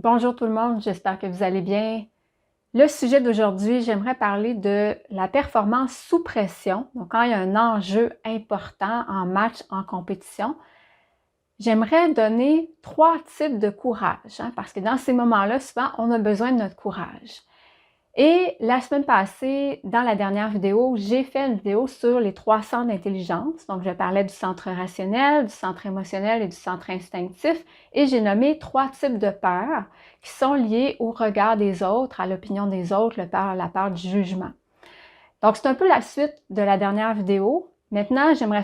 Bonjour tout le monde, j'espère que vous allez bien. Le sujet d'aujourd'hui, j'aimerais parler de la performance sous pression. Donc, quand il y a un enjeu important en match, en compétition, j'aimerais donner 3 types de courage, parce que dans ces moments-là, souvent, on a besoin de notre courage. Et la semaine passée, dans la dernière vidéo, j'ai fait une vidéo sur les 3 centres d'intelligence. Donc, je parlais du centre rationnel, du centre émotionnel et du centre instinctif. Et j'ai nommé 3 types de peurs qui sont liés au regard des autres, à l'opinion des autres, la peur du jugement. Donc, c'est un peu la suite de la dernière vidéo. Maintenant, j'aimerais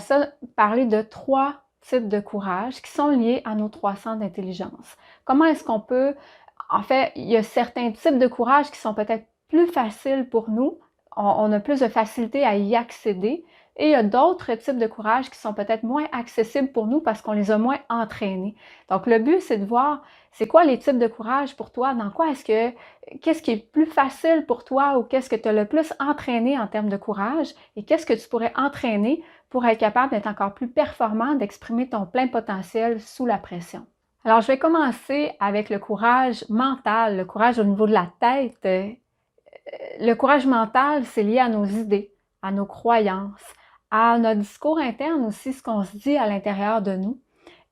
parler de 3 types de courage qui sont liés à nos 3 centres d'intelligence. Comment est-ce qu'on peut... En fait, il y a certains types de courage qui sont peut-être plus faciles pour nous. On a plus de facilité à y accéder. Et il y a d'autres types de courage qui sont peut-être moins accessibles pour nous parce qu'on les a moins entraînés. Donc, le but, c'est de voir c'est quoi les types de courage pour toi, qu'est-ce qui est plus facile pour toi ou qu'est-ce que tu as le plus entraîné en termes de courage et qu'est-ce que tu pourrais entraîner pour être capable d'être encore plus performant, d'exprimer ton plein potentiel sous la pression. Alors, je vais commencer avec le courage mental, le courage au niveau de la tête. Le courage mental, c'est lié à nos idées, à nos croyances, à notre discours interne aussi, ce qu'on se dit à l'intérieur de nous,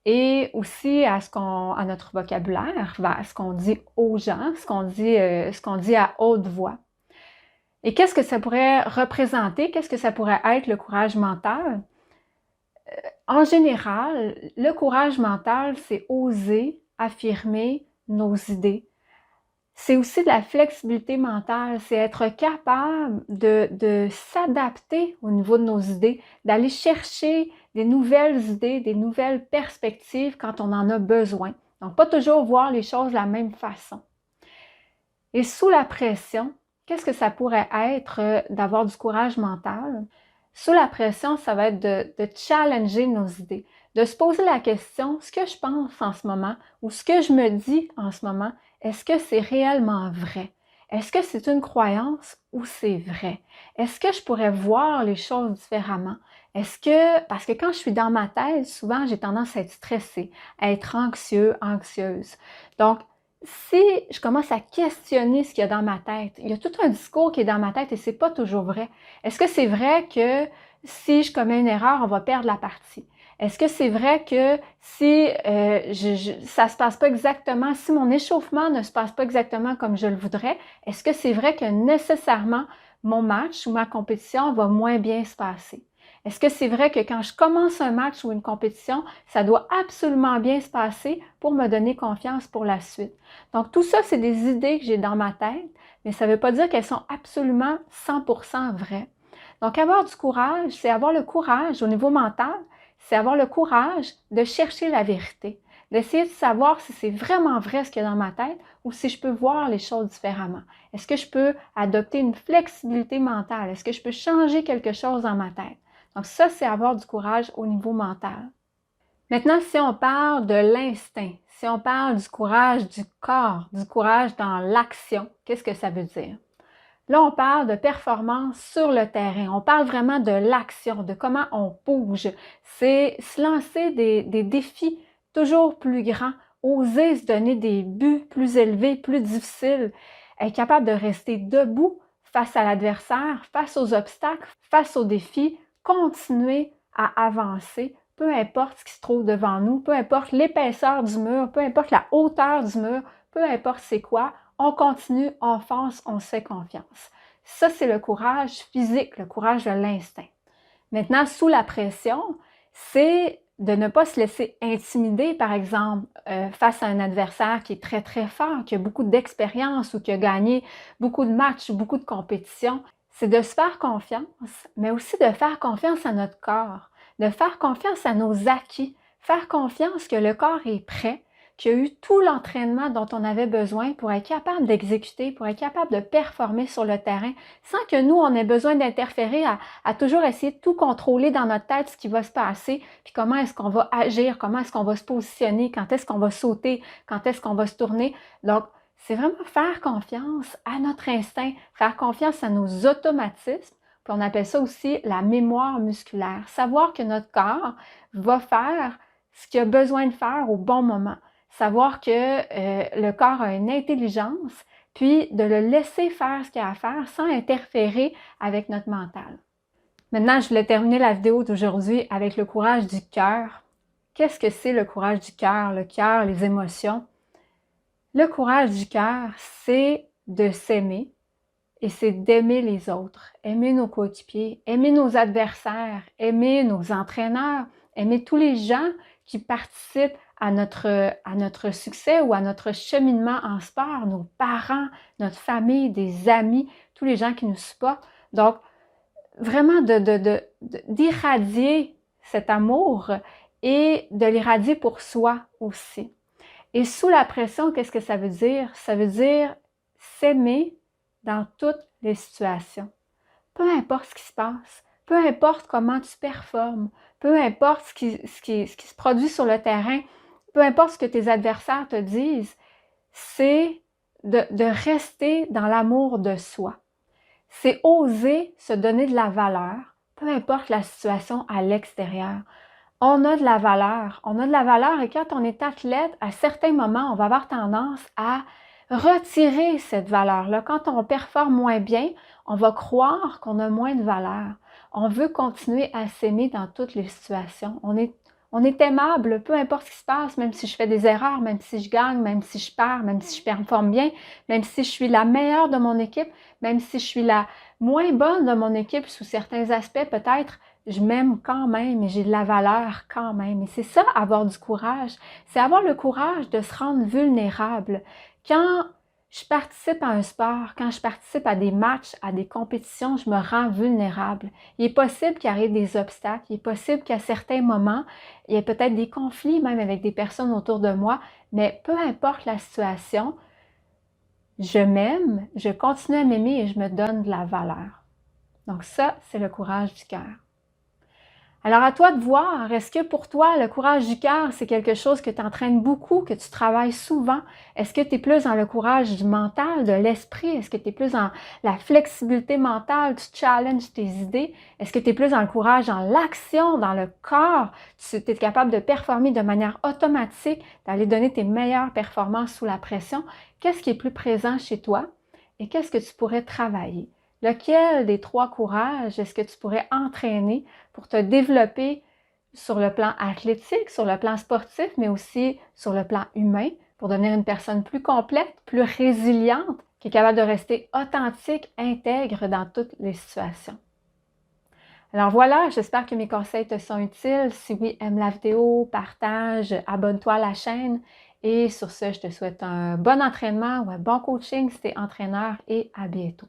et aussi à notre vocabulaire, à ce qu'on dit aux gens, ce qu'on dit à haute voix. Et qu'est-ce que ça pourrait représenter? Qu'est-ce que ça pourrait être le courage mental? En général, le courage mental, c'est oser affirmer nos idées. C'est aussi de la flexibilité mentale, c'est être capable de s'adapter au niveau de nos idées, d'aller chercher des nouvelles idées, des nouvelles perspectives quand on en a besoin. Donc, pas toujours voir les choses de la même façon. Et sous la pression, qu'est-ce que ça pourrait être d'avoir du courage mental? Sous la pression, ça va être de challenger nos idées, de se poser la question, ce que je pense en ce moment ou ce que je me dis en ce moment, est-ce que c'est réellement vrai? Est-ce que c'est une croyance ou c'est vrai? Est-ce que je pourrais voir les choses différemment? Parce que quand je suis dans ma tête, souvent j'ai tendance à être stressée, à être anxieuse. Donc, si je commence à questionner ce qu'il y a dans ma tête, il y a tout un discours qui est dans ma tête et c'est pas toujours vrai. Est-ce que c'est vrai que si je commets une erreur, on va perdre la partie? Est-ce que c'est vrai que si ça se passe pas exactement, si mon échauffement ne se passe pas exactement comme je le voudrais, est-ce que c'est vrai que nécessairement mon match ou ma compétition va moins bien se passer? Est-ce que c'est vrai que quand je commence un match ou une compétition, ça doit absolument bien se passer pour me donner confiance pour la suite? Donc tout ça, c'est des idées que j'ai dans ma tête, mais ça ne veut pas dire qu'elles sont absolument 100% vraies. Donc avoir du courage, c'est avoir le courage au niveau mental, c'est avoir le courage de chercher la vérité, d'essayer de savoir si c'est vraiment vrai ce qu'il y a dans ma tête ou si je peux voir les choses différemment. Est-ce que je peux adopter une flexibilité mentale? Est-ce que je peux changer quelque chose dans ma tête? Donc ça, c'est avoir du courage au niveau mental. Maintenant, si on parle de l'instinct, si on parle du courage du corps, du courage dans l'action, qu'est-ce que ça veut dire? Là, on parle de performance sur le terrain. On parle vraiment de l'action, de comment on bouge. C'est se lancer des défis toujours plus grands, oser se donner des buts plus élevés, plus difficiles, être capable de rester debout face à l'adversaire, face aux obstacles, face aux défis, continuer à avancer, peu importe ce qui se trouve devant nous, peu importe l'épaisseur du mur, peu importe la hauteur du mur, peu importe c'est quoi, on continue, on fonce, on se fait confiance. Ça, c'est le courage physique, le courage de l'instinct. Maintenant, sous la pression, c'est de ne pas se laisser intimider, par exemple, face à un adversaire qui est très, très fort, qui a beaucoup d'expérience ou qui a gagné beaucoup de matchs ou beaucoup de compétitions. C'est de se faire confiance, mais aussi de faire confiance à notre corps, de faire confiance à nos acquis, faire confiance que le corps est prêt, qu'il y a eu tout l'entraînement dont on avait besoin pour être capable d'exécuter, pour être capable de performer sur le terrain, sans que nous, on ait besoin d'interférer à toujours essayer de tout contrôler dans notre tête, ce qui va se passer, puis comment est-ce qu'on va agir, comment est-ce qu'on va se positionner, quand est-ce qu'on va sauter, quand est-ce qu'on va se tourner. Donc, c'est vraiment faire confiance à notre instinct, faire confiance à nos automatismes, puis on appelle ça aussi la mémoire musculaire. Savoir que notre corps va faire ce qu'il a besoin de faire au bon moment. savoir que le corps a une intelligence, puis de le laisser faire ce qu'il a à faire sans interférer avec notre mental. Maintenant, je voulais terminer la vidéo d'aujourd'hui avec le courage du cœur. Qu'est-ce que c'est le courage du cœur, les émotions? Le courage du cœur, c'est de s'aimer et c'est d'aimer les autres, aimer nos coéquipiers, aimer nos adversaires, aimer nos entraîneurs, aimer tous les gens qui participent à notre succès ou à notre cheminement en sport, nos parents, notre famille, des amis, tous les gens qui nous supportent. Donc, vraiment d'irradier cet amour et de l'irradier pour soi aussi. Et sous la pression, qu'est-ce que ça veut dire? Ça veut dire s'aimer dans toutes les situations. Peu importe ce qui se passe, peu importe comment tu performes, peu importe ce qui se produit sur le terrain, peu importe ce que tes adversaires te disent, c'est de rester dans l'amour de soi. C'est oser se donner de la valeur, peu importe la situation à l'extérieur. On a de la valeur et quand on est athlète, à certains moments, on va avoir tendance à retirer cette valeur-là. Quand on performe moins bien, on va croire qu'on a moins de valeur. On veut continuer à s'aimer dans toutes les situations. On est aimable, peu importe ce qui se passe, même si je fais des erreurs, même si je gagne, même si je perds, même si je performe bien, même si je suis la meilleure de mon équipe, même si je suis la moins bonne de mon équipe sous certains aspects, peut-être, je m'aime quand même et j'ai de la valeur quand même. Et c'est ça, avoir du courage. C'est avoir le courage de se rendre vulnérable. Quand je participe à un sport, quand je participe à des matchs, à des compétitions, je me rends vulnérable. Il est possible qu'il arrive des obstacles, il est possible qu'à certains moments, il y ait peut-être des conflits même avec des personnes autour de moi, mais peu importe la situation, je m'aime, je continue à m'aimer et je me donne de la valeur. Donc ça, c'est le courage du cœur. Alors à toi de voir, est-ce que pour toi, le courage du cœur, c'est quelque chose que tu entraînes beaucoup, que tu travailles souvent? Est-ce que tu es plus dans le courage du mental, de l'esprit? Est-ce que tu es plus dans la flexibilité mentale, tu challenges tes idées? Est-ce que tu es plus dans le courage, dans l'action, dans le corps? Tu es capable de performer de manière automatique, d'aller donner tes meilleures performances sous la pression? Qu'est-ce qui est plus présent chez toi? Et qu'est-ce que tu pourrais travailler? Lequel des trois courages est-ce que tu pourrais entraîner pour te développer sur le plan athlétique, sur le plan sportif, mais aussi sur le plan humain, pour devenir une personne plus complète, plus résiliente, qui est capable de rester authentique, intègre dans toutes les situations. Alors voilà, j'espère que mes conseils te sont utiles. Si oui, aime la vidéo, partage, abonne-toi à la chaîne. Et sur ce, je te souhaite un bon entraînement ou un bon coaching si tu es entraîneur et à bientôt.